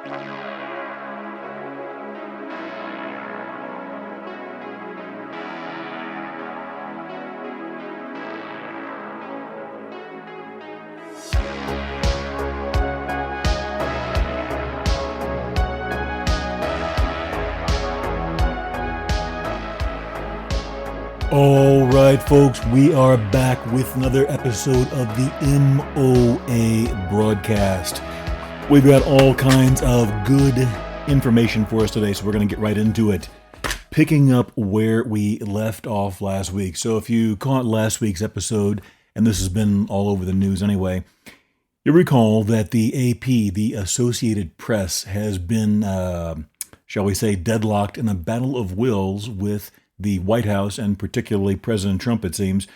All right, folks, we are back with another episode of the MOA Broadcast. We've got all kinds of good information for us today, so we're going to get right into it. Picking up where we left off last week. So if you caught last week's episode, and this has been all over the news anyway, you'll recall that the AP, the Associated Press, has been, shall we say, deadlocked in a battle of wills with the White House, and particularly President Trump, it seems.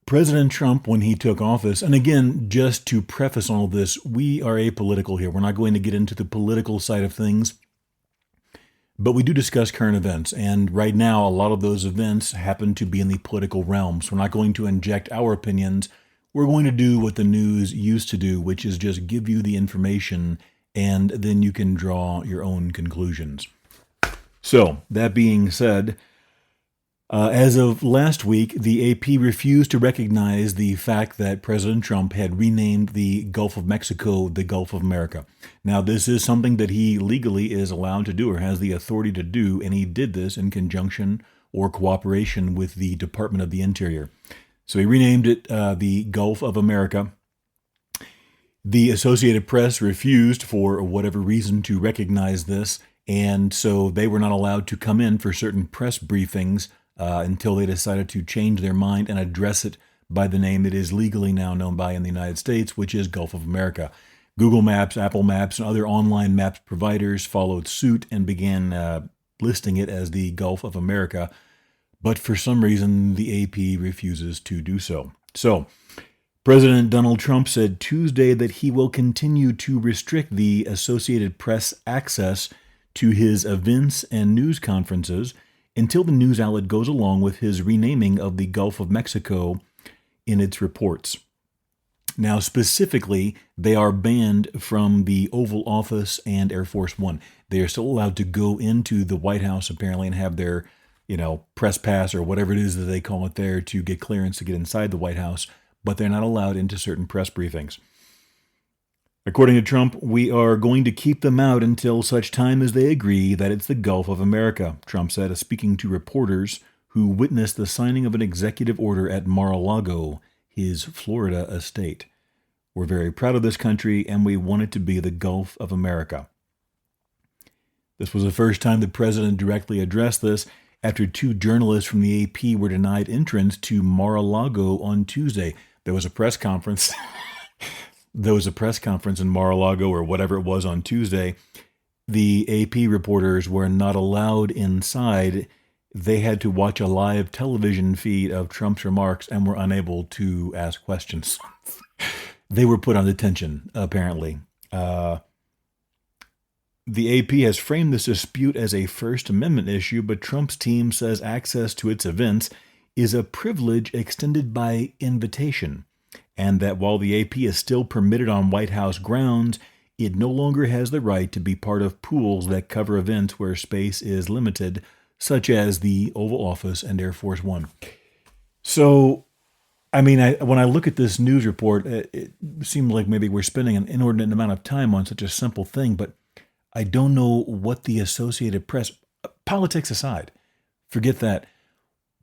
President Trump, when he took office, and again, just to preface all of this, we are apolitical here. We're not going to get into the political side of things, but we do discuss current events. And right now, a lot of those events happen to be in the political realm. So we're not going to inject our opinions. We're going to do what the news used to do, which is just give you the information, and then you can draw your own conclusions. So, that being said, as of last week, the AP refused to recognize the fact that President Trump had renamed the Gulf of Mexico the Gulf of America. Now, this is something that he legally is allowed to do or has the authority to do, and he did this in conjunction or cooperation with the Department of the Interior. So he renamed it the Gulf of America. The Associated Press refused, for whatever reason, to recognize this, and so they were not allowed to come in for certain press briefings until they decided to change their mind and address it by the name it is legally now known by in the United States, which is Gulf of America. Google Maps, Apple Maps, and other online maps providers followed suit and began listing it as the Gulf of America, but for some reason the AP refuses to do so. So, President Donald Trump said Tuesday that he will continue to restrict the Associated Press access to his events and news conferences until the news outlet goes along with his renaming of the Gulf of Mexico in its reports. Now, specifically, they are banned from the Oval Office and Air Force One. They are still allowed to go into the White House, apparently, and have their, press pass or whatever it is that they call it there to get clearance to get inside the White House, but they're not allowed into certain press briefings. According to Trump, we are going to keep them out until such time as they agree that it's the Gulf of America, Trump said, speaking to reporters who witnessed the signing of an executive order at Mar-a-Lago, his Florida estate. We're very proud of this country, and we want it to be the Gulf of America. This was the first time the president directly addressed this after two journalists from the AP were denied entrance to Mar-a-Lago on Tuesday. There was a press conference. There was a press conference in Mar-a-Lago or whatever it was on Tuesday. The AP reporters were not allowed inside. They had to watch a live television feed of Trump's remarks and were unable to ask questions. They were put on detention, apparently. The AP has framed this dispute as a First Amendment issue, but Trump's team says access to its events is a privilege extended by invitation, and that while the AP is still permitted on White House grounds, it no longer has the right to be part of pools that cover events where space is limited, such as the Oval Office and Air Force One. So, when I look at this news report, it seems like maybe we're spending an inordinate amount of time on such a simple thing, but I don't know what the Associated Press, politics aside, forget that.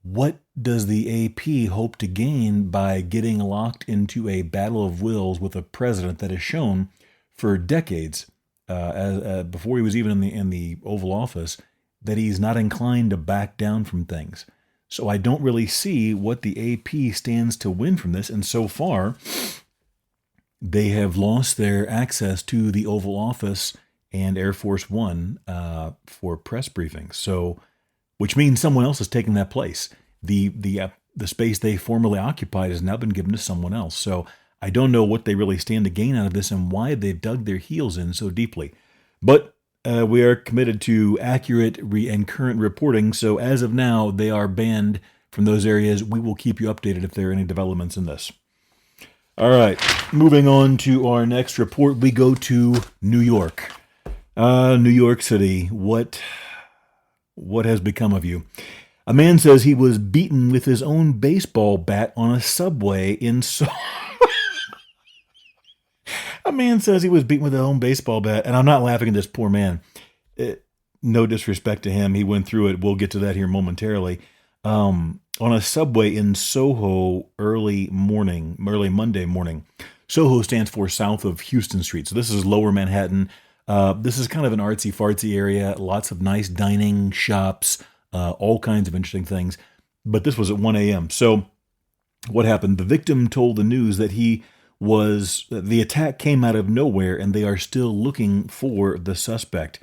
What does the AP hope to gain by getting locked into a battle of wills with a president that has shown for decades, before he was even in the Oval Office, that he's not inclined to back down from things? So I don't really see what the AP stands to win from this. And so far, they have lost their access to the Oval Office and Air Force One for press briefings. So, which means someone else has taken that place. The space they formerly occupied has now been given to someone else. So I don't know what they really stand to gain out of this and why they've dug their heels in so deeply. But we are committed to accurate and current reporting. So as of now, they are banned from those areas. We will keep you updated if there are any developments in this. All right, moving on to our next report, we go to New York. New York City, what has become of you? A man says he was beaten with his own baseball bat on a subway in A man says he was beaten with his own baseball bat, and I'm not laughing at this poor man. No disrespect to him. He went through it. We'll get to that here momentarily. On a subway in Soho early Monday morning. Soho stands for south of Houston Street. So this is lower Manhattan. This is kind of an artsy-fartsy area. Lots of nice dining, shops, all kinds of interesting things. But this was at 1 a.m. So what happened? The victim told the news that the attack came out of nowhere and they are still looking for the suspect.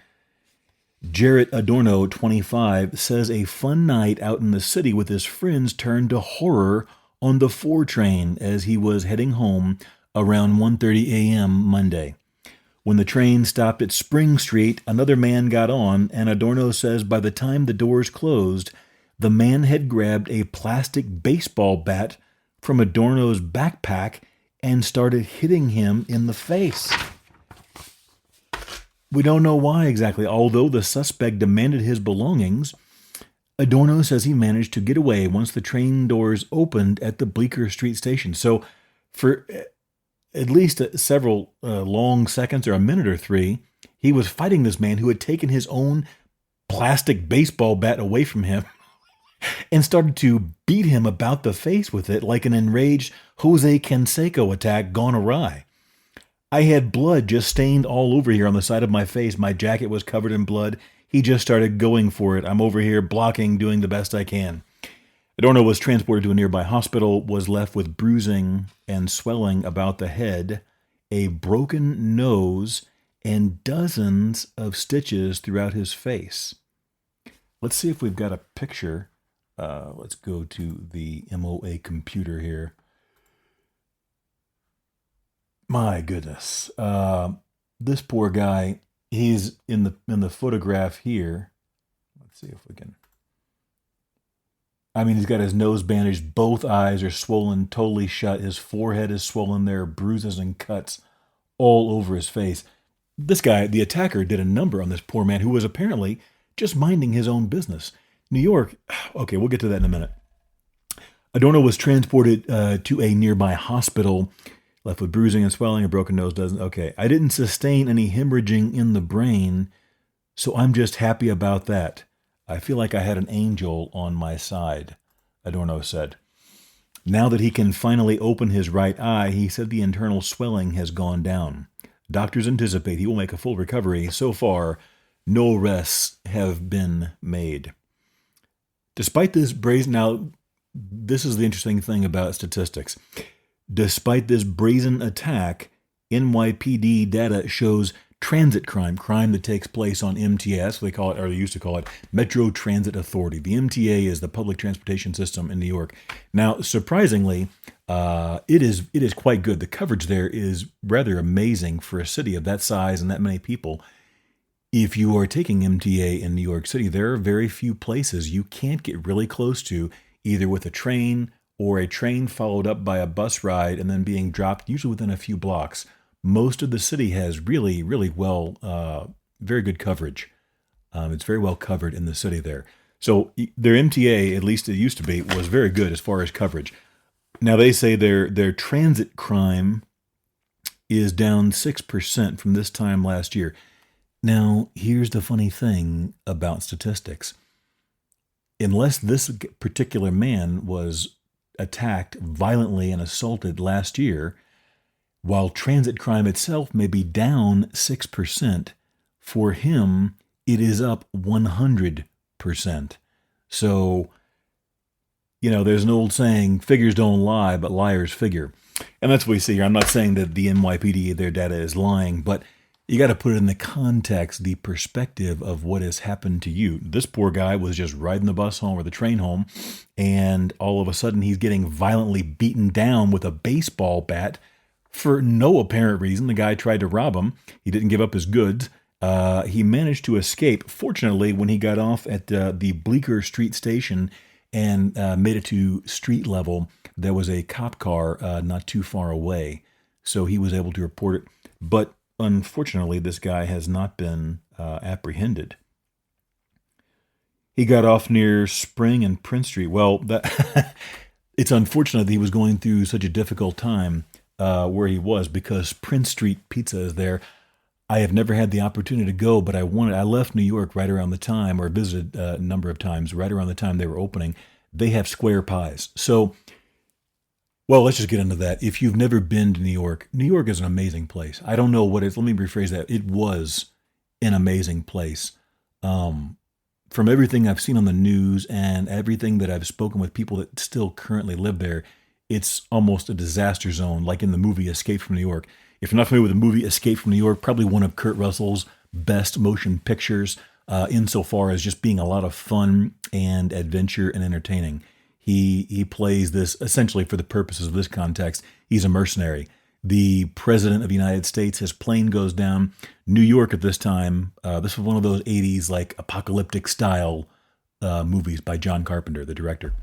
Jared Adorno, 25, says a fun night out in the city with his friends turned to horror on the 4 train as he was heading home around 1:30 a.m. Monday. When the train stopped at Spring Street, another man got on, and Adorno says by the time the doors closed, the man had grabbed a plastic baseball bat from Adorno's backpack and started hitting him in the face. We don't know why exactly. Although the suspect demanded his belongings, Adorno says he managed to get away once the train doors opened at the Bleecker Street station. So for at least several long seconds or a minute or 3, he was fighting this man who had taken his own plastic baseball bat away from him and started to beat him about the face with it like an enraged Jose Canseco attack gone awry. I had blood just stained all over here on the side of my face. My jacket was covered in blood. He just started going for it. I'm over here blocking, doing the best I can. Adorno was transported to a nearby hospital, was left with bruising and swelling about the head, a broken nose, and dozens of stitches throughout his face. Let's see if we've got a picture. Let's go to the MOA computer here. My goodness. This poor guy, he's in the photograph here. Let's see if we can. I mean, he's got his nose bandaged. Both eyes are swollen, totally shut. His forehead is swollen. There are bruises and cuts all over his face. This guy, the attacker, did a number on this poor man who was apparently just minding his own business. New York, okay, we'll get to that in a minute. Adorno was transported to a nearby hospital, left with bruising and swelling, a broken nose doesn't. Okay, I didn't sustain any hemorrhaging in the brain, so I'm just happy about that. I feel like I had an angel on my side, Adorno said. Now that he can finally open his right eye, he said the internal swelling has gone down. Doctors anticipate he will make a full recovery. So far, no arrests have been made. Despite this now, this is the interesting thing about statistics. Despite this brazen attack, NYPD data shows transit crime that takes place on MTS, they call it, or they used to call it, Metro Transit Authority. The MTA is the public transportation system in New York. Now, surprisingly, it is quite good. The coverage there is rather amazing for a city of that size and that many people. If you are taking MTA in New York City, there are very few places you can't get really close to, either with a train or a train followed up by a bus ride and then being dropped, usually within a few blocks. Most of the city has really, really very good coverage. It's very well covered in the city there. So their MTA, at least it used to be, was very good as far as coverage. Now they say their transit crime is down 6% from this time last year. Now, here's the funny thing about statistics. Unless this particular man was attacked violently and assaulted last year, while transit crime itself may be down 6%, for him, it is up 100%. So, there's an old saying, figures don't lie, but liars figure. And that's what we see here. I'm not saying that the NYPD, their data is lying, but you got to put it in the context, the perspective of what has happened to you. This poor guy was just riding the bus home or the train home, and all of a sudden he's getting violently beaten down with a baseball bat for no apparent reason. The guy tried to rob him. He didn't give up his goods. He managed to escape. Fortunately, when he got off at the Bleecker Street station and made it to street level. There was a cop car not too far away, so he was able to report it. But unfortunately, this guy has not been apprehended. He got off near Spring and Prince Street. Well, it's unfortunate that he was going through such a difficult time where he was, because Prince Street Pizza is there. I have never had the opportunity to go, but I left New York right around the time, or visited a number of times right around the time they were opening. They have square pies. So, well, let's just get into that. If you've never been to New York is an amazing place. I don't know what it is. Let me rephrase that. It was an amazing place. From everything I've seen on the news and everything that I've spoken with people that still currently live there, it's almost a disaster zone, like in the movie Escape from New York. If you're not familiar with the movie Escape from New York, probably one of Kurt Russell's best motion pictures, insofar as just being a lot of fun and adventure and entertaining. He plays this, essentially for the purposes of this context, he's a mercenary. The President of the United States, his plane goes down. New York at this time, this was one of those 80s like apocalyptic style movies by John Carpenter, the director.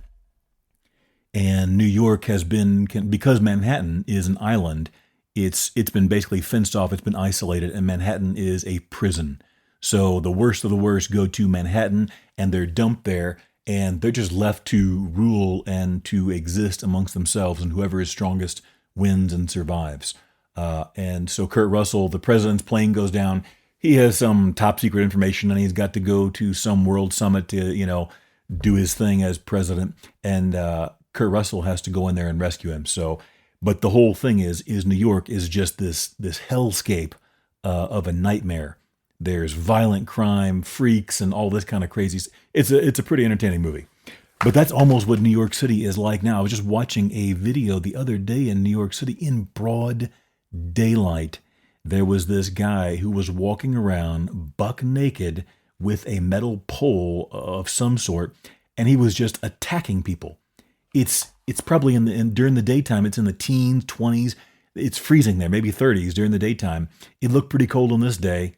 And New York has been, because Manhattan is an island, it's been basically fenced off, it's been isolated, and Manhattan is a prison. So the worst of the worst go to Manhattan, and they're dumped there, and they're just left to rule and to exist amongst themselves, and whoever is strongest wins and survives. And so Kurt Russell, the president's plane goes down. He has some top secret information, and he's got to go to some world summit to, do his thing as president. And Kurt Russell has to go in there and rescue him. So, but the whole thing is New York is just this hellscape of a nightmare. There's violent crime, freaks, and all this kind of crazy. It's a pretty entertaining movie. But that's almost what New York City is like now. I was just watching a video the other day in New York City in broad daylight. There was this guy who was walking around buck naked with a metal pole of some sort, and he was just attacking people. It's probably during the daytime. It's in the teens, 20s. It's freezing there, maybe 30s during the daytime. It looked pretty cold on this day,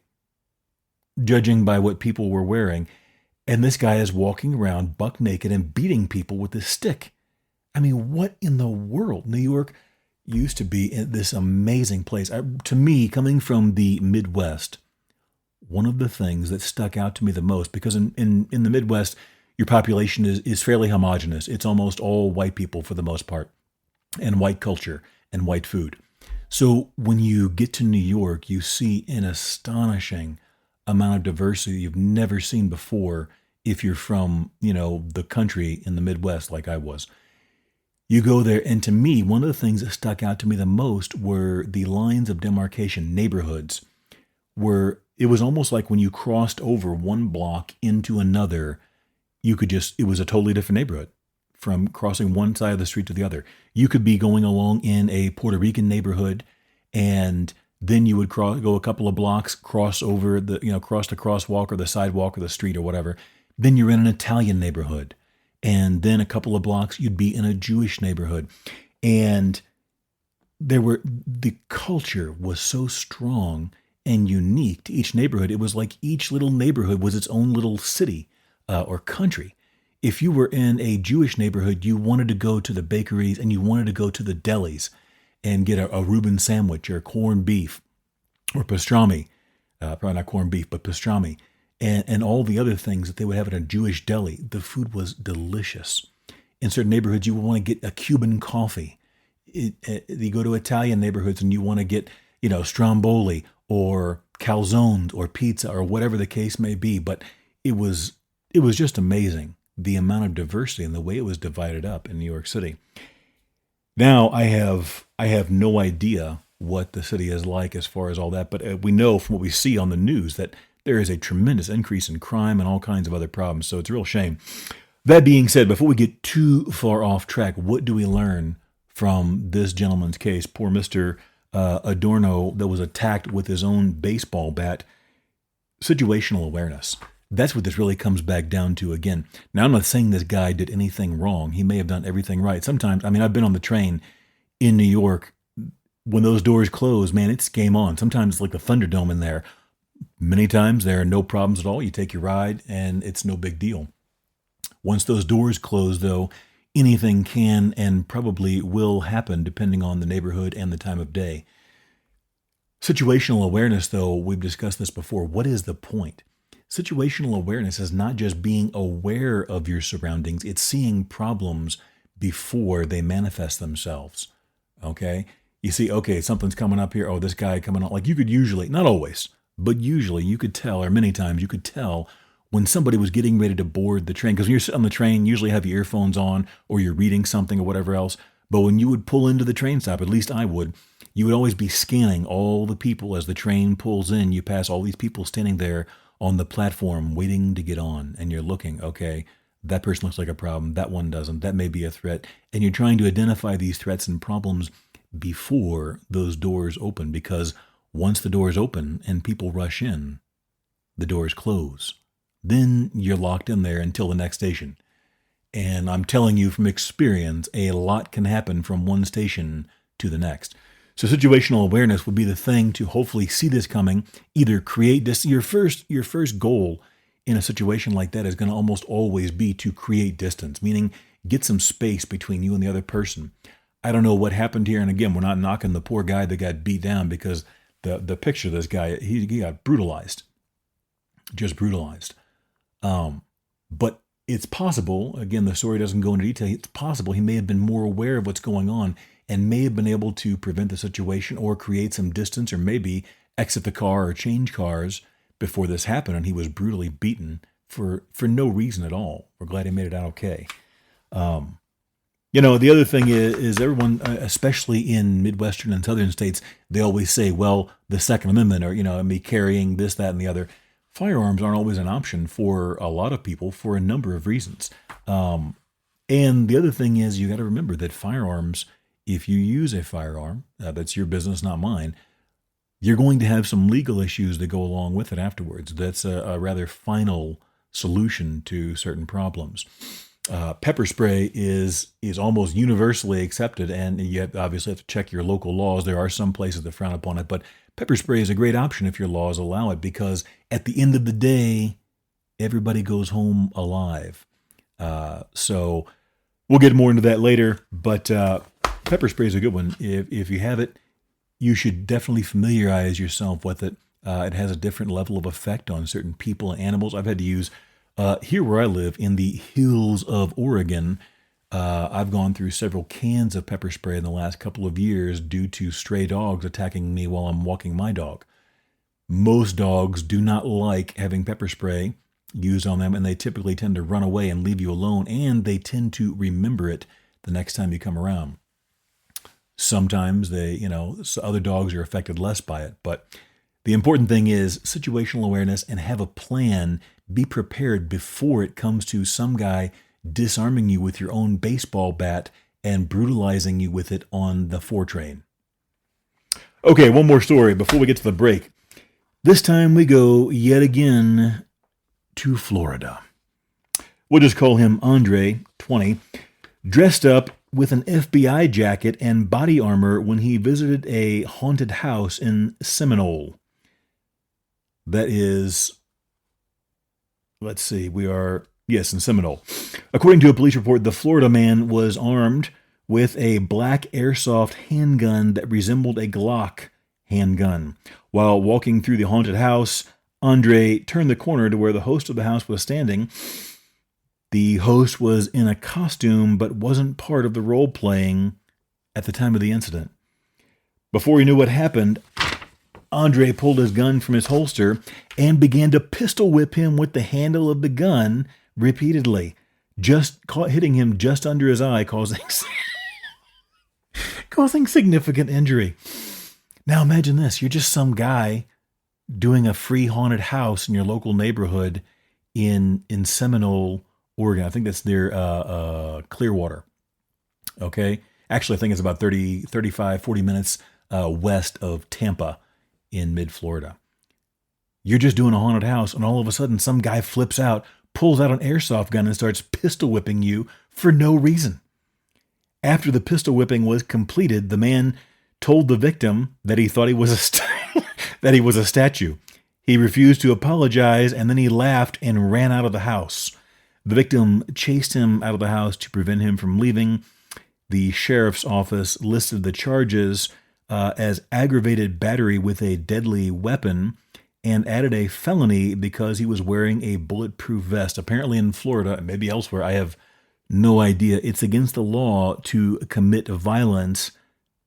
judging by what people were wearing. And this guy is walking around buck naked and beating people with this stick. I mean, what in the world? New York used to be this amazing place. To me, coming from the Midwest, one of the things that stuck out to me the most, because in the Midwest, your population is fairly homogenous. It's almost all white people for the most part, and white culture and white food. So when you get to New York, you see an astonishing amount of diversity you've never seen before if you're from, the country in the Midwest like I was. You go there, and to me, one of the things that stuck out to me the most were the lines of demarcation, neighborhoods, where it was almost like when you crossed over one block into another, it was a totally different neighborhood from crossing one side of the street to the other. You could be going along in a Puerto Rican neighborhood, and then you would go a couple of blocks, cross over cross the crosswalk or the sidewalk or the street or whatever. Then you're in an Italian neighborhood. And then a couple of blocks, you'd be in a Jewish neighborhood. And the culture was so strong and unique to each neighborhood. It was like each little neighborhood was its own little city or country. If you were in a Jewish neighborhood, you wanted to go to the bakeries and you wanted to go to the delis and get a Reuben sandwich or corned beef or pastrami, probably not corned beef, but pastrami, and all the other things that they would have at a Jewish deli. The food was delicious. In certain neighborhoods, you would want to get a Cuban coffee. You go to Italian neighborhoods and you want to get, stromboli or calzones or pizza or whatever the case may be. But it was just amazing, the amount of diversity and the way it was divided up in New York City. Now, I have no idea what the city is like as far as all that, but we know from what we see on the news that there is a tremendous increase in crime and all kinds of other problems, so it's a real shame. That being said, before we get too far off track, what do we learn from this gentleman's case? Poor Mr. Adorno that was attacked with his own baseball bat. Situational awareness. That's what this really comes back down to again. Now, I'm not saying this guy did anything wrong. He may have done everything right. Sometimes, I've been on the train in New York. When those doors close, man, it's game on. Sometimes it's like the Thunderdome in there. Many times there are no problems at all. You take your ride and it's no big deal. Once those doors close, though, anything can and probably will happen depending on the neighborhood and the time of day. Situational awareness, though, we've discussed this before. What is the point? Situational awareness is not just being aware of your surroundings, it's seeing problems before they manifest themselves. Okay? You see, okay, something's coming up here. Oh, this guy coming on. Like you could usually, not always, but usually you could tell, or many times you could tell when somebody was getting ready to board the train. Because when you're sitting on the train, you usually have your earphones on or you're reading something or whatever else. But when you would pull into the train stop, at least I would, you would always be scanning all the people as the train pulls in. You pass all these people standing there on the platform waiting to get on. And you're looking, okay, that person looks like a problem. That one doesn't. That may be a threat. And you're trying to identify these threats and problems before those doors open, because once the doors open and people rush in, the doors close. Then you're locked in there until the next station. And I'm telling you from experience, a lot can happen from one station to the next. So situational awareness would be the thing to hopefully see this coming, either create this. Your first goal in a situation like that is going to almost always be to create distance, meaning get some space between you and the other person. I don't know what happened here. And again, we're not knocking the poor guy that got beat down, because the picture of this guy, he got brutalized, just brutalized. But it's possible, again, the story doesn't go into detail. It's possible he may have been more aware of what's going on and may have been able to prevent the situation or create some distance, or maybe exit the car or change cars before this happened. And he was brutally beaten for no reason at all. We're glad he made it out okay. The other thing is everyone, especially in Midwestern and Southern states, they always say, well, the Second Amendment, or, me carrying this, that, and the other. Firearms aren't always an option for a lot of people for a number of reasons. And the other thing is, you got to remember that firearms, if you use a firearm, that's your business, not mine, you're going to have some legal issues that go along with it afterwards. That's a rather final solution to certain problems. Pepper spray is almost universally accepted, and you obviously have to check your local laws. There are some places that frown upon it, but pepper spray is a great option if your laws allow it, because at the end of the day, everybody goes home alive. So we'll get more into that later, but pepper spray is a good one. If you have it, you should definitely familiarize yourself with it. It has a different level of effect on certain people and animals. I've had to use, here where I live in the hills of Oregon, I've gone through several cans of pepper spray in the last couple of years due to stray dogs attacking me while I'm walking my dog. Most dogs do not like having pepper spray used on them, and they typically tend to run away and leave you alone, and they tend to remember it the next time you come around. Sometimes other dogs are affected less by it, but the important thing is situational awareness and have a plan. Be prepared before it comes to some guy disarming you with your own baseball bat and brutalizing you with it on the 4 train. Okay, one more story before we get to the break. This time we go yet again to Florida. We'll just call him Andre, 20, dressed up with an FBI jacket and body armor when he visited a haunted house in Seminole. That is, let's see, in Seminole. According to a police report, the Florida man was armed with a black airsoft handgun that resembled a Glock handgun. While walking through the haunted house, Andre turned the corner to where the host of the house was standing. The host was in a costume but wasn't part of the role-playing at the time of the incident. Before he knew what happened, Andre pulled his gun from his holster and began to pistol whip him with the handle of the gun repeatedly, hitting him just under his eye, causing significant injury. Now imagine this. You're just some guy doing a free haunted house in your local neighborhood in Seminole, Oregon. I think that's near Clearwater. Okay? Actually, I think it's about 40 minutes west of Tampa in mid-Florida. You're just doing a haunted house, and all of a sudden some guy flips out, pulls out an airsoft gun, and starts pistol whipping you for no reason. After the pistol whipping was completed, the man told the victim that he thought he was a statue. He refused to apologize, and then he laughed and ran out of the house. The victim chased him out of the house to prevent him from leaving. The sheriff's office listed the charges as aggravated battery with a deadly weapon and added a felony because he was wearing a bulletproof vest. Apparently in Florida, and maybe elsewhere, I have no idea, it's against the law to commit violence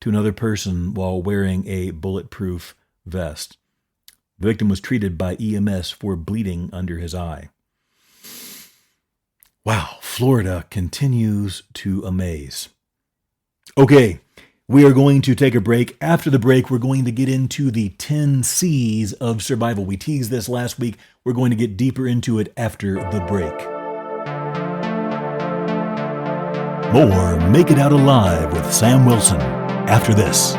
to another person while wearing a bulletproof vest. The victim was treated by EMS for bleeding under his eye. Wow, Florida continues to amaze. Okay, we are going to take a break. After the break, we're going to get into the 10 C's of survival. We teased this last week. We're going to get deeper into it after the break. More Make It Out Alive with Sam Wilson after this.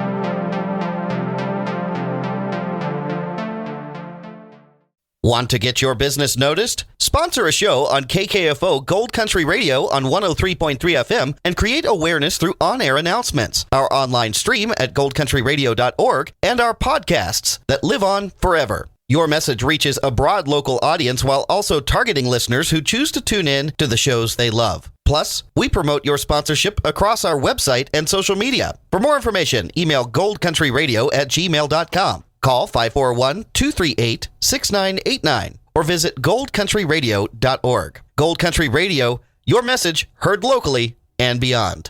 Want to get your business noticed? Sponsor a show on KKFO Gold Country Radio on 103.3 FM and create awareness through on-air announcements, our online stream at goldcountryradio.org, and our podcasts that live on forever. Your message reaches a broad local audience while also targeting listeners who choose to tune in to the shows they love. Plus, we promote your sponsorship across our website and social media. For more information, email goldcountryradio@gmail.com. Call 541-238-6989 or visit goldcountryradio.org. Gold Country Radio, your message heard locally and beyond.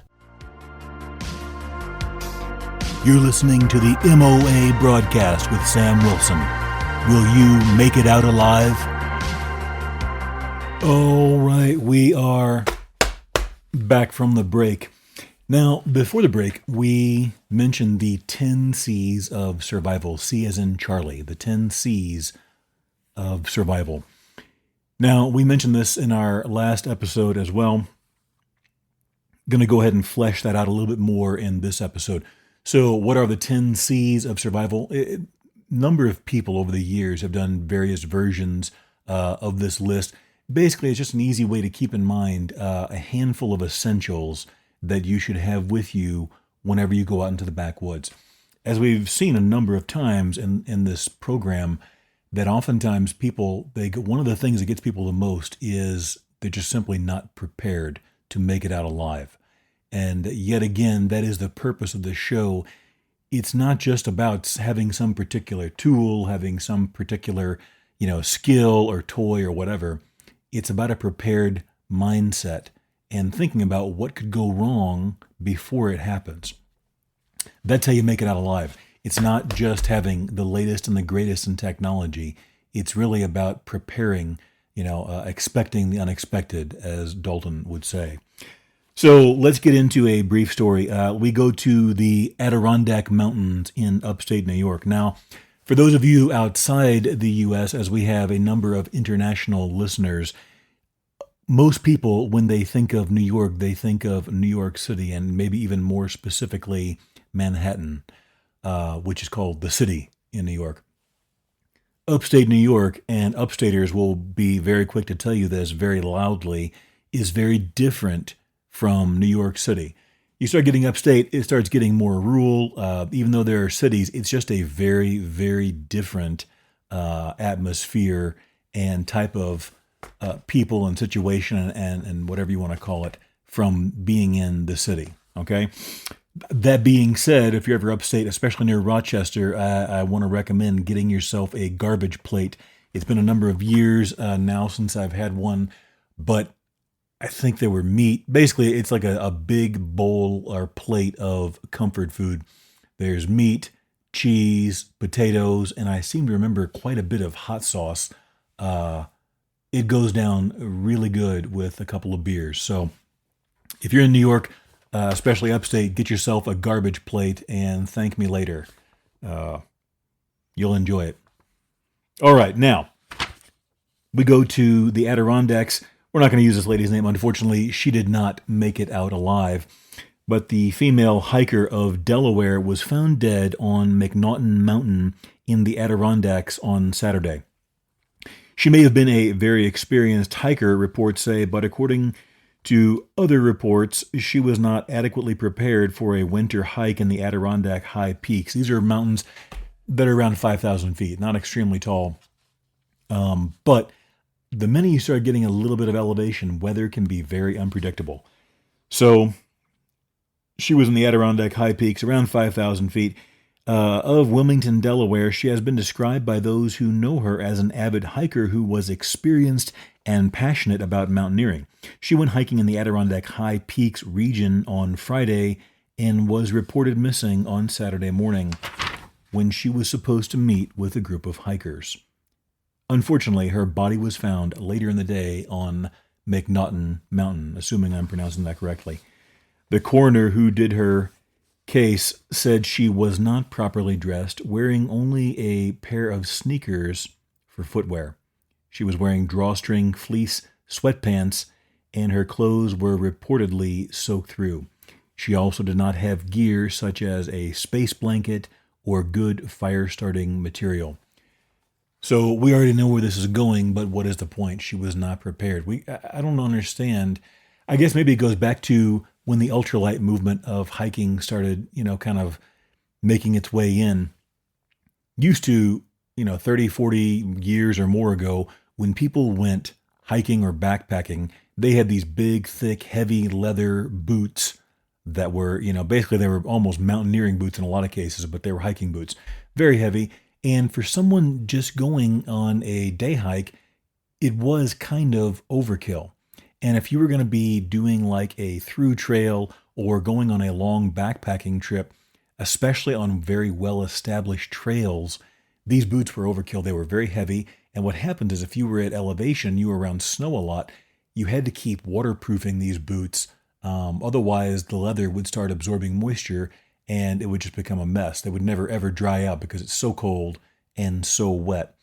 You're listening to the MOA Broadcast with Sam Wilson. Will you make it out alive? All right, we are back from the break. Now, before the break, we mentioned the 10 C's of survival. C as in Charlie, the 10 C's of survival. Now, we mentioned this in our last episode as well. Going to go ahead and flesh that out a little bit more in this episode. So, what are the 10 C's of survival? A number of people over the years have done various versions of this list. Basically, it's just an easy way to keep in mind a handful of essentials that you should have with you whenever you go out into the backwoods. As we've seen a number of times in this program, that oftentimes people, one of the things that gets people the most is they're just simply not prepared to make it out alive. And yet again, that is the purpose of the show. It's not just about having some particular tool, having some particular, skill or toy or whatever. It's about a prepared mindset and thinking about what could go wrong before it happens. That's how you make it out alive. It's not just having the latest and the greatest in technology. It's really about preparing, expecting the unexpected, as Dalton would say. So let's get into a brief story. We go to the Adirondack Mountains in upstate New York. Now, for those of you outside the U.S., as we have a number of international listeners, most people, when they think of New York, they think of New York City and maybe even more specifically Manhattan, which is called the city in New York. Upstate New York, and upstaters will be very quick to tell you this very loudly, is very different from New York City. You start getting upstate, it starts getting more rural. Even though there are cities, it's just a very, very different atmosphere and type of people and situation and whatever you want to call it from being in the city, okay? That being said, if you're ever upstate, especially near Rochester, I want to recommend getting yourself a garbage plate. It's been a number of years now since I've had one, but I think they were meat. Basically, it's like a big bowl or plate of comfort food. There's meat, cheese, potatoes, and I seem to remember quite a bit of hot sauce. It goes down really good with a couple of beers. So if you're in New York, especially upstate, get yourself a garbage plate and thank me later. You'll enjoy it. All right, now we go to the Adirondacks. We're not going to use this lady's name. Unfortunately, she did not make it out alive. But the female hiker of Delaware was found dead on McNaughton Mountain in the Adirondacks on Saturday. She may have been a very experienced hiker, reports say, but according to other reports, she was not adequately prepared for a winter hike in the Adirondack High Peaks. These are mountains that are around 5,000 feet, not extremely tall. But the minute you start getting a little bit of elevation, weather can be very unpredictable. So she was in the Adirondack High Peaks, around 5,000 feet. Of Wilmington, Delaware. She has been described by those who know her as an avid hiker who was experienced and passionate about mountaineering. She went hiking in the Adirondack High Peaks region on Friday and was reported missing on Saturday morning when she was supposed to meet with a group of hikers. Unfortunately, her body was found later in the day on McNaughton Mountain, assuming I'm pronouncing that correctly. The coroner who did her case said she was not properly dressed, wearing only a pair of sneakers for footwear. She was wearing drawstring fleece sweatpants, and her clothes were reportedly soaked through. She also did not have gear such as a space blanket or good fire-starting material. So we already know where this is going, but what is the point? She was not prepared. I don't understand. I guess maybe it goes back to when the ultralight movement of hiking started, kind of making its way in. Used to, 30, 40 years or more ago, when people went hiking or backpacking, they had these big, thick, heavy leather boots that were, basically they were almost mountaineering boots in a lot of cases, but they were hiking boots. Very heavy. And for someone just going on a day hike, it was kind of overkill. And if you were going to be doing like a through trail or going on a long backpacking trip, especially on very well-established trails, these boots were overkill. They were very heavy. And what happened is if you were at elevation, you were around snow a lot, you had to keep waterproofing these boots. Otherwise, the leather would start absorbing moisture and it would just become a mess. They would never, ever dry out because it's so cold and so wet.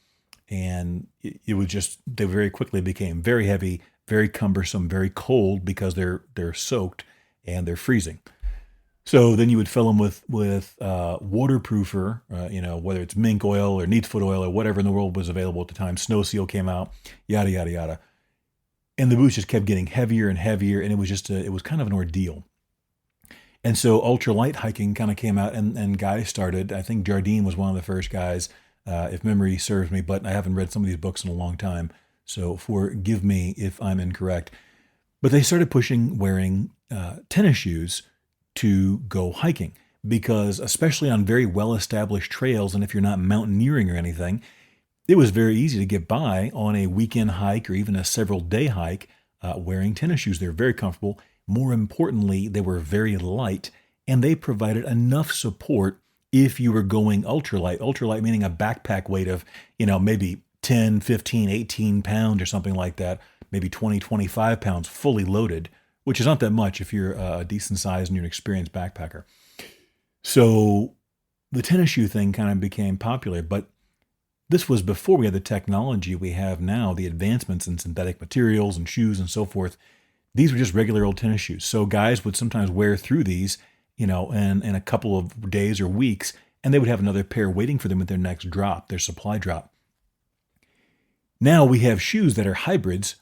And it would just, they very quickly became very heavy, very cumbersome, very cold because they're soaked and they're freezing. So then you would fill them with waterproofer, whether it's mink oil or neat's foot oil or whatever in the world was available at the time. Snow Seal came out, yada, yada, yada. And the boots just kept getting heavier and heavier, and it was just it was kind of an ordeal. And so ultralight hiking kind of came out, and guys started. I think Jardine was one of the first guys, if memory serves me, but I haven't read some of these books in a long time. So forgive me if I'm incorrect. But they started pushing wearing tennis shoes to go hiking because especially on very well-established trails, and if you're not mountaineering or anything, it was very easy to get by on a weekend hike or even a several-day hike wearing tennis shoes. They're very comfortable. More importantly, they were very light, and they provided enough support if you were going ultralight. Ultralight meaning a backpack weight of, maybe 10, 15, 18 pounds or something like that, maybe 20, 25 pounds fully loaded, which is not that much if you're a decent size and you're an experienced backpacker. So the tennis shoe thing kind of became popular, but this was before we had the technology we have now, the advancements in synthetic materials and shoes and so forth. These were just regular old tennis shoes. So guys would sometimes wear through these, in a couple of days or weeks, and they would have another pair waiting for them at their next drop, their supply drop. Now we have shoes that are hybrids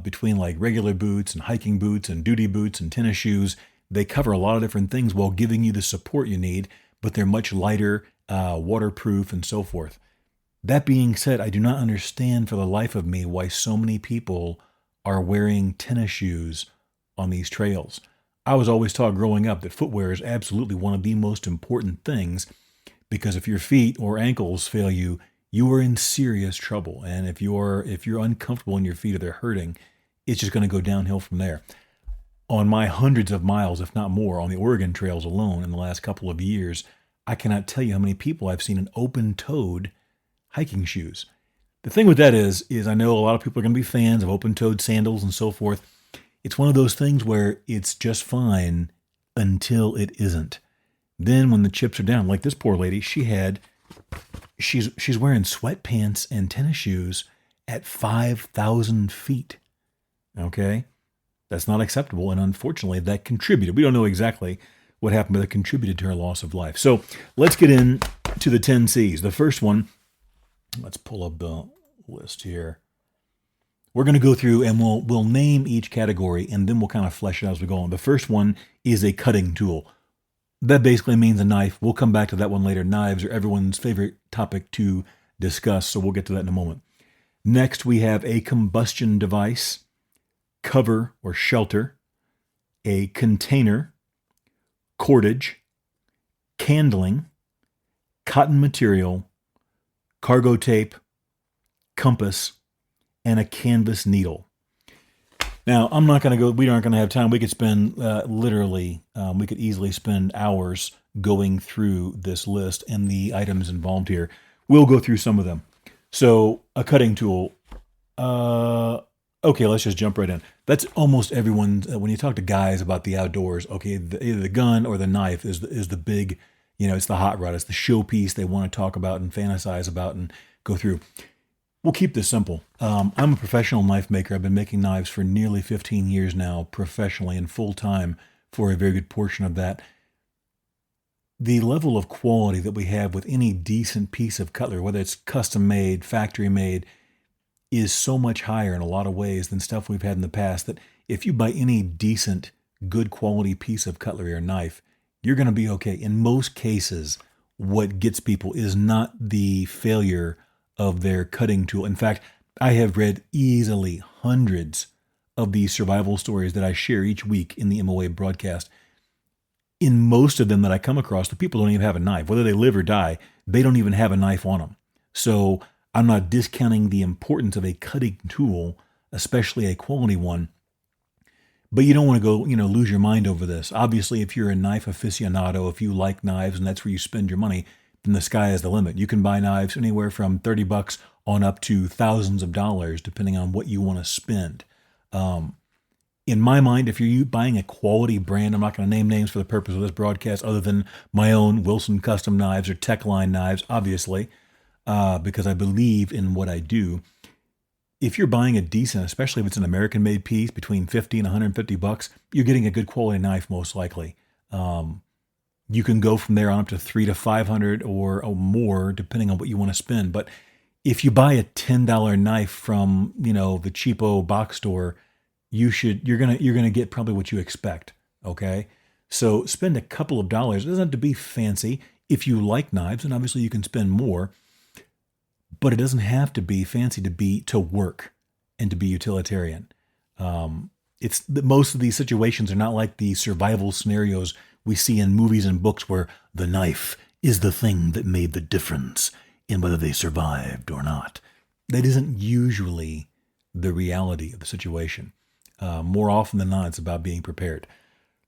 between like regular boots and hiking boots and duty boots and tennis shoes. They cover a lot of different things while giving you the support you need, but they're much lighter, waterproof, and so forth. That being said, I do not understand for the life of me why so many people are wearing tennis shoes on these trails. I was always taught growing up that footwear is absolutely one of the most important things because if your feet or ankles fail you, you are in serious trouble. And if you're uncomfortable in your feet or they're hurting, it's just going to go downhill from there. On my hundreds of miles, if not more, on the Oregon trails alone in the last couple of years, I cannot tell you how many people I've seen in open-toed hiking shoes. The thing with that is I know a lot of people are going to be fans of open-toed sandals and so forth. It's one of those things where it's just fine until it isn't. Then when the chips are down, like this poor lady, she's wearing sweatpants and tennis shoes at 5,000 feet. Okay? That's not acceptable, and unfortunately that contributed. We don't know exactly what happened, but it contributed to her loss of life. So let's get into the 10 C's. The first one, let's pull up the list here. We're going to go through and we'll name each category, and then we'll kind of flesh it out as we go on. The first one is a cutting tool. That basically means a knife. We'll come back to that one later. Knives are everyone's favorite topic to discuss, so we'll get to that in a moment. Next, we have a combustion device, cover or shelter, a container, cordage, candling, cotton material, cargo tape, compass, and a canvas needle. Now, I'm not going to go, we aren't going to have time. We could spend we could easily spend hours going through this list and the items involved here. We'll go through some of them. So, a cutting tool. Okay, let's just jump right in. That's almost everyone, when you talk to guys about the outdoors, okay, either the gun or the knife is the big, it's the hot rod. It's the showpiece they want to talk about and fantasize about and go through. We'll keep this simple. I'm a professional knife maker. I've been making knives for nearly 15 years now, professionally and full-time for a very good portion of that. The level of quality that we have with any decent piece of cutlery, whether it's custom-made, factory-made, is so much higher in a lot of ways than stuff we've had in the past that if you buy any decent, good quality piece of cutlery or knife, you're going to be okay. In most cases, what gets people is not the failure of their cutting tool. In fact, I have read easily hundreds of these survival stories that I share each week in the MOA broadcast. In most of them that I come across, the people don't even have a knife. Whether they live or die, they don't even have a knife on them. So I'm not discounting the importance of a cutting tool, especially a quality one. But you don't want to go, lose your mind over this. Obviously, if you're a knife aficionado, if you like knives and that's where you spend your money, then the sky is the limit. You can buy knives anywhere from $30 on up to thousands of dollars, depending on what you want to spend. In my mind, if you're buying a quality brand, I'm not going to name names for the purpose of this broadcast other than my own Wilson Custom Knives or Techline Knives, obviously, because I believe in what I do. If you're buying a decent, especially if it's an American-made piece, between $50 and $150, you're getting a good quality knife most likely. You can go from there on up to $300 to $500 or more, depending on what you want to spend. But if you buy a $10 knife from the cheapo box store, you're gonna get probably what you expect. Okay, so spend a couple of dollars. It doesn't have to be fancy. If you like knives, and obviously you can spend more, but it doesn't have to be fancy to work and to be utilitarian. Most of these situations are not like the survival scenarios we see in movies and books where the knife is the thing that made the difference in whether they survived or not. That isn't usually the reality of the situation. More often than not, it's about being prepared.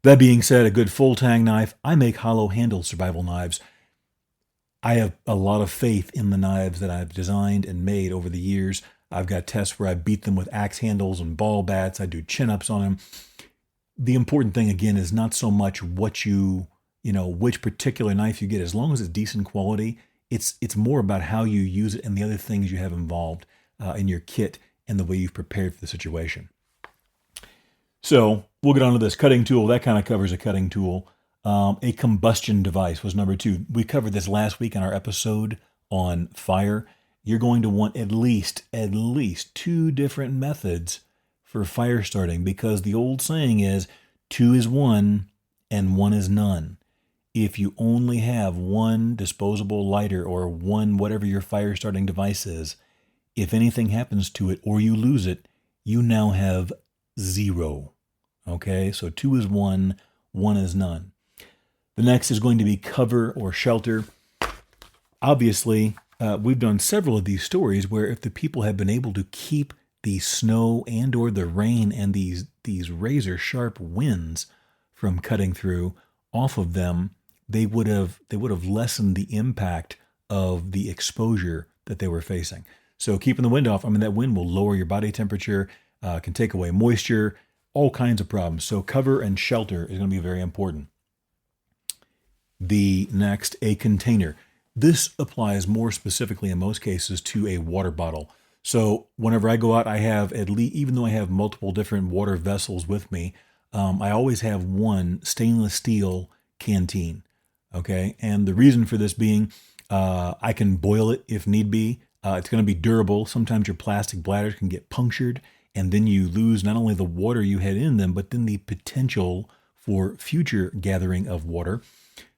That being said, a good full-tang knife. I make hollow-handled survival knives. I have a lot of faith in the knives that I've designed and made over the years. I've got tests where I beat them with axe handles and ball bats. I do chin-ups on them. The important thing, again, is not so much which particular knife you get. As long as it's decent quality, it's more about how you use it and the other things you have involved in your kit and the way you've prepared for the situation. So we'll get on to this cutting tool. That kind of covers a cutting tool. A combustion device was number 2. We covered this last week in our episode on fire. You're going to want at least 2 different methods for fire starting, because the old saying is 2 is 1 and 1 is none. If you only have one disposable lighter or one whatever your fire starting device is, if anything happens to it or you lose it, you now have 0. Okay, so 2 is 1, 1 is none. The next is going to be cover or shelter. Obviously, we've done several of these stories where if the people have been able to keep the snow and or the rain and these razor sharp winds from cutting through off of them, they would have lessened the impact of the exposure that they were facing. So keeping the wind off, that wind will lower your body temperature, can take away moisture, all kinds of problems. So cover and shelter is going to be very important. The next, a container. This applies more specifically in most cases to a water bottle. So whenever I go out, I have at least, even though I have multiple different water vessels with me, I always have one stainless steel canteen. Okay, and the reason for this being, I can boil it if need be. It's going to be durable. Sometimes your plastic bladders can get punctured, and then you lose not only the water you had in them, but then the potential for future gathering of water.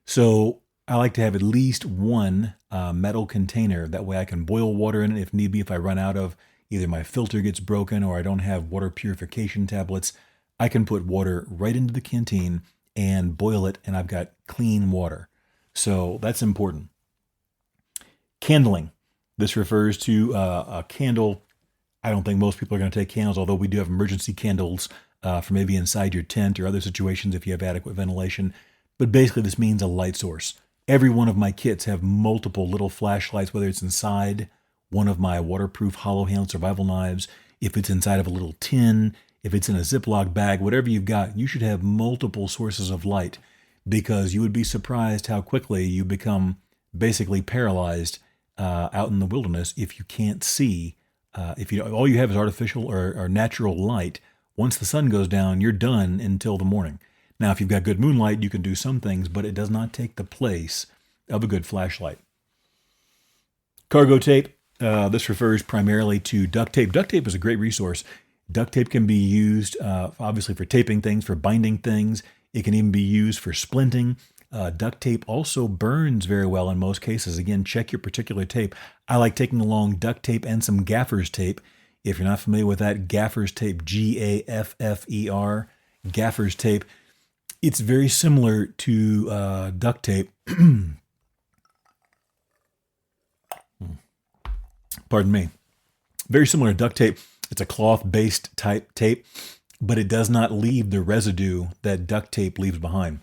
So I like to have at least one metal container. That way I can boil water in it if need be, if I run out of either my filter gets broken or I don't have water purification tablets, I can put water right into the canteen and boil it, and I've got clean water. So that's important. Candling. This refers to a candle. I don't think most people are going to take candles, although we do have emergency candles for maybe inside your tent or other situations if you have adequate ventilation. But basically, this means a light source. Every one of my kits have multiple little flashlights, whether it's inside one of my waterproof hollow-handled survival knives, if it's inside of a little tin, if it's in a Ziploc bag, whatever you've got, you should have multiple sources of light, because you would be surprised how quickly you become basically paralyzed out in the wilderness if you can't see. If you all you have is artificial or natural light, once the sun goes down, you're done until the morning. Now, if you've got good moonlight, you can do some things, but it does not take the place of a good flashlight. Cargo tape. This refers primarily to duct tape. Duct tape is a great resource. Duct tape can be used, obviously, for taping things, for binding things. It can even be used for splinting. Duct tape also burns very well in most cases. Again, check your particular tape. I like taking along duct tape and some gaffer's tape. If you're not familiar with that, gaffer's tape, Gaffer, gaffer's tape. It's very similar to duct tape. Pardon me. Very similar to duct tape. It's a cloth-based type tape, but it does not leave the residue that duct tape leaves behind.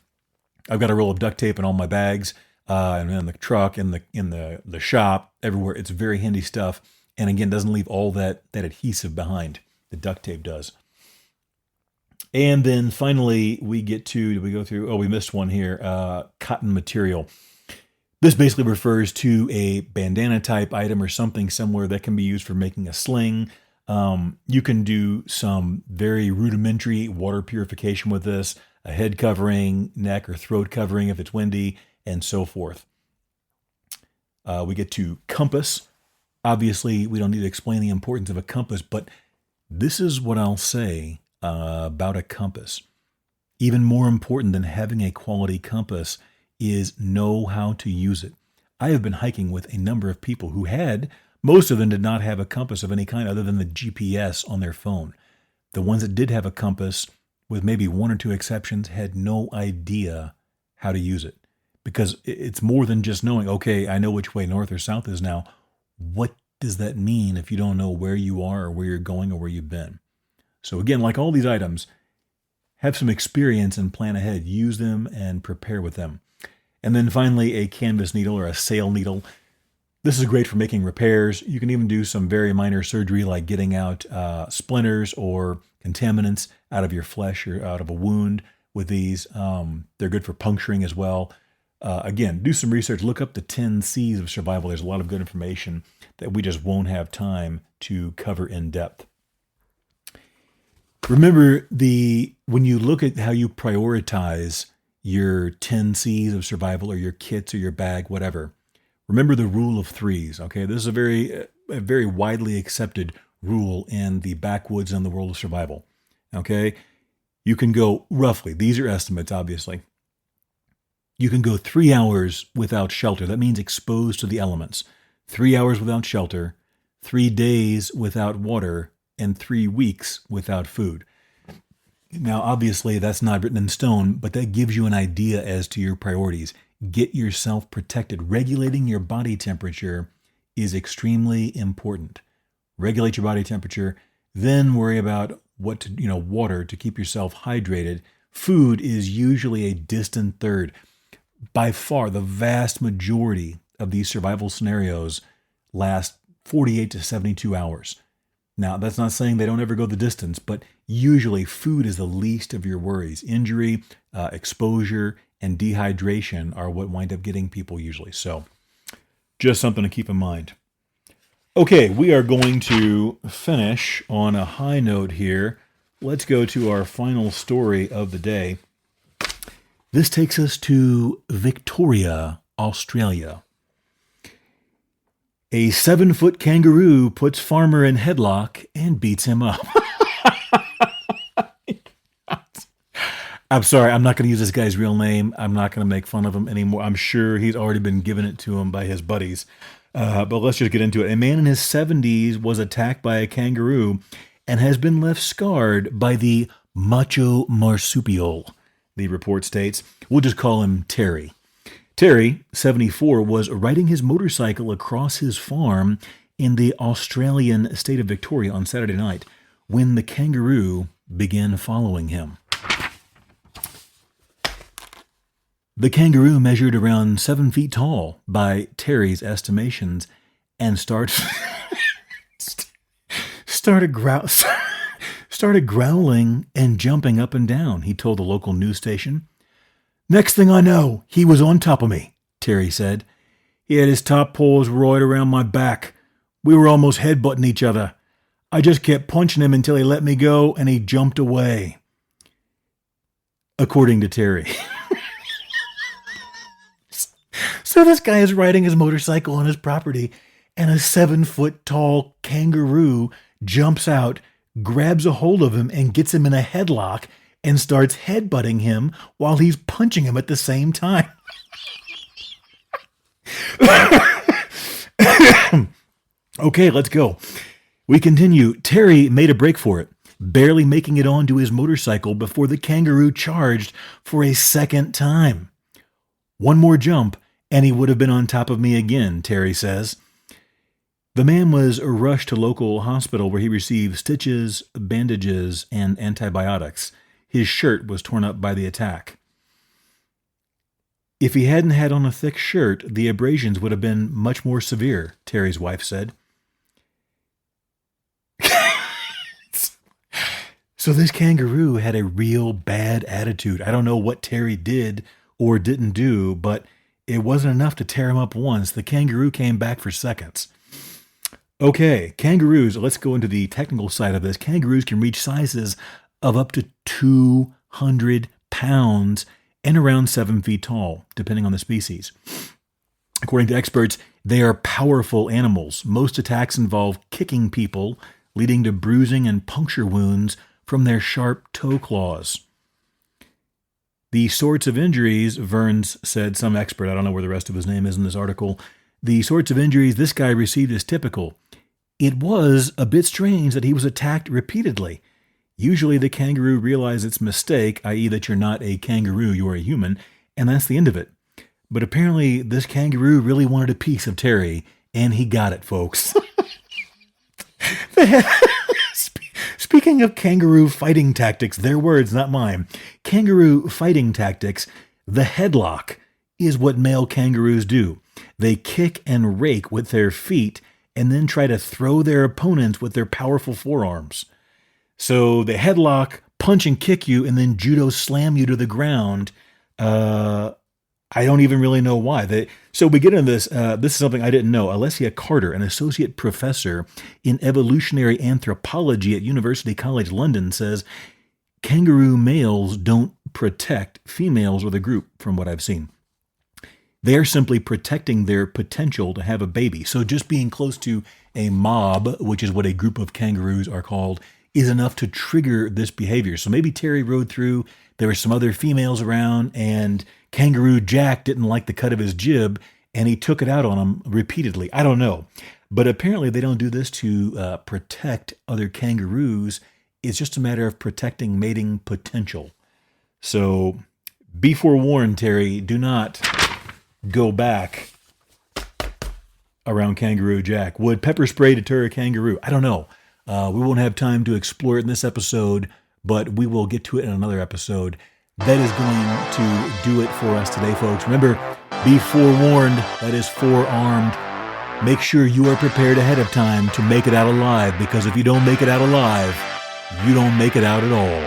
I've got a roll of duct tape in all my bags, and in the truck, in the shop, everywhere. It's very handy stuff, and again, doesn't leave all that adhesive behind. The duct tape does. And then finally, we get to, did we go through? Oh, we missed one here. Cotton material. This basically refers to a bandana type item or something similar that can be used for making a sling. You can do some very rudimentary water purification with this, a head covering, neck or throat covering if it's windy, and so forth. We get to compass. Obviously, we don't need to explain the importance of a compass, but this is what I'll say about a compass. Even more important than having a quality compass is know how to use it. I have been hiking with a number of people who most of them did not have a compass of any kind other than the GPS on their phone. The ones that did have a compass, with maybe one or two exceptions, had no idea how to use it. Because it's more than just knowing, okay, I know which way north or south is now. What does that mean if you don't know where you are or where you're going or where you've been? So again, like all these items, have some experience and plan ahead. Use them and prepare with them. And then finally, a canvas needle or a sail needle. This is great for making repairs. You can even do some very minor surgery like getting out splinters or contaminants out of your flesh or out of a wound with these. They're good for puncturing as well. Again, do some research. Look up the 10 C's of survival. There's a lot of good information that we just won't have time to cover in depth. Remember, when you look at how you prioritize your 10 C's of survival or your kits or your bag, whatever, remember the rule of threes, okay? This is a very widely accepted rule in the backwoods and the world of survival, okay? You can go roughly, these are estimates, obviously. You can go 3 hours without shelter. That means exposed to the elements. 3 hours without shelter, 3 days without water, and 3 weeks without food. Now, obviously, that's not written in stone, but that gives you an idea as to your priorities. Get yourself protected. Regulating your body temperature is extremely important. Regulate your body temperature, then worry about water to keep yourself hydrated. Food is usually a distant third. By far, the vast majority of these survival scenarios last 48 to 72 hours. Now, that's not saying they don't ever go the distance, but usually food is the least of your worries. Injury, exposure, and dehydration are what wind up getting people usually. So just something to keep in mind. Okay, we are going to finish on a high note here. Let's go to our final story of the day. This takes us to Victoria, Australia. A 7-foot kangaroo puts farmer in headlock and beats him up. I'm sorry, I'm not going to use this guy's real name. I'm not going to make fun of him anymore. I'm sure he's already been given it to him by his buddies. But let's just get into it. A man in his 70s was attacked by a kangaroo and has been left scarred by the macho marsupial, the report states. We'll just call him Terry. Terry, 74, was riding his motorcycle across his farm in the Australian state of Victoria on Saturday night when the kangaroo began following him. The kangaroo measured around 7 feet tall by Terry's estimations and started growling and jumping up and down, he told the local news station. Next thing I know, he was on top of me, Terry said. He had his top paws right around my back. We were almost headbutting each other. I just kept punching him until he let me go and he jumped away. According to Terry. So this guy is riding his motorcycle on his property and a 7-foot-tall kangaroo jumps out, grabs a hold of him and gets him in a headlock and starts headbutting him while he's punching him at the same time. Okay, let's go. We continue. Terry made a break for it, barely making it onto his motorcycle before the kangaroo charged for a second time. One more jump, and he would have been on top of me again, Terry says. The man was rushed to local hospital where he received stitches, bandages, and antibiotics. His shirt was torn up by the attack. If he hadn't had on a thick shirt, the abrasions would have been much more severe, Terry's wife said. So this kangaroo had a real bad attitude. I don't know what Terry did or didn't do, but it wasn't enough to tear him up once. The kangaroo came back for seconds. Okay, kangaroos, let's go into the technical side of this. Kangaroos can reach sizes of up to 200 pounds and around 7 feet tall, depending on the species. According to experts, they are powerful animals. Most attacks involve kicking people, leading to bruising and puncture wounds from their sharp toe claws. The sorts of injuries, Verns said, some expert, I don't know where the rest of his name is in this article, the sorts of injuries this guy received is typical. It was a bit strange that he was attacked repeatedly. Usually the kangaroo realizes its mistake, i.e. that you're not a kangaroo, you're a human, and that's the end of it. But apparently this kangaroo really wanted a piece of Terry, and he got it, folks. Speaking of kangaroo fighting tactics, their words, not mine. Kangaroo fighting tactics, the headlock is what male kangaroos do. They kick and rake with their feet and then try to throw their opponents with their powerful forearms. So they headlock, punch and kick you, and then judo slam you to the ground. I don't even really know why. So we get into this. This is something I didn't know. Alessia Carter, an associate professor in evolutionary anthropology at University College London, says kangaroo males don't protect females or the group, from what I've seen. They are simply protecting their potential to have a baby. So just being close to a mob, which is what a group of kangaroos are called, is enough to trigger this behavior. So maybe Terry rode through, there were some other females around, and Kangaroo Jack didn't like the cut of his jib, and he took it out on him repeatedly. I don't know. But apparently they don't do this to protect other kangaroos. It's just a matter of protecting mating potential. So be forewarned, Terry. Do not go back around Kangaroo Jack. Would pepper spray deter a kangaroo? I don't know. We won't have time to explore it in this episode, but we will get to it in another episode. That is going to do it for us today, folks. Remember, be forewarned. That is forearmed. Make sure you are prepared ahead of time to make it out alive, because if you don't make it out alive, you don't make it out at all.